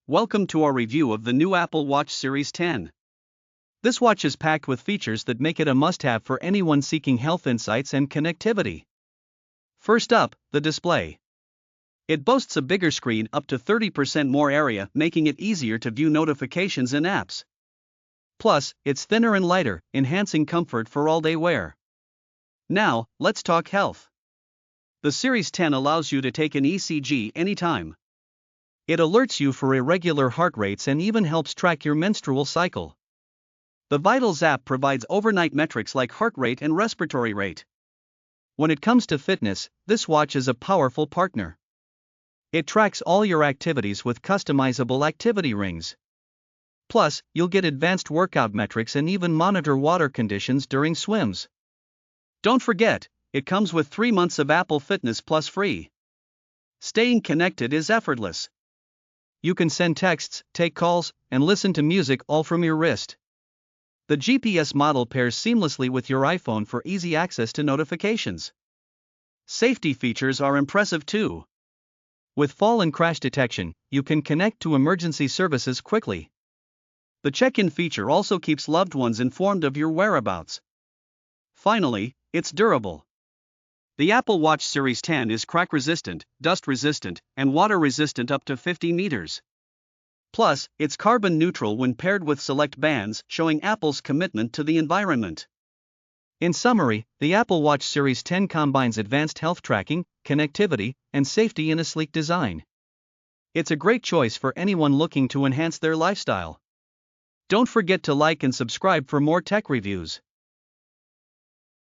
Welcome to our review of the new Apple Watch Series 10. This watch is packed with features that make it a must-have for anyone seeking health insights and connectivity. First up, the display. It boasts a bigger screen, up to 30% more area, making it easier to view notifications and apps. Plus, it's thinner and lighter, enhancing comfort for all-day wear. Now, let's talk health. The Series 10 allows you to take an ECG anytime. It alerts you for irregular heart rates and even helps track your menstrual cycle. The Vitals app provides overnight metrics like heart rate and respiratory rate. When it comes to fitness, this watch is a powerful partner. It tracks all your activities with customizable activity rings. Plus, you'll get advanced workout metrics and even monitor water conditions during swims. Don't forget, it comes with 3 months of Apple Fitness Plus free. Staying connected is effortless. You can send texts, take calls, and listen to music all from your wrist. The GPS model pairs seamlessly with your iPhone for easy access to notifications. Safety features are impressive too. With fall and crash detection, you can connect to emergency services quickly. The check-in feature also keeps loved ones informed of your whereabouts. Finally, it's durable. The Apple Watch Series 10 is crack-resistant, dust-resistant, and water-resistant up to 50 meters. Plus, it's carbon neutral when paired with select bands, showing Apple's commitment to the environment. In summary, the Apple Watch Series 10 combines advanced health tracking, connectivity, and safety in a sleek design. It's a great choice for anyone looking to enhance their lifestyle. Don't forget to like and subscribe for more tech reviews.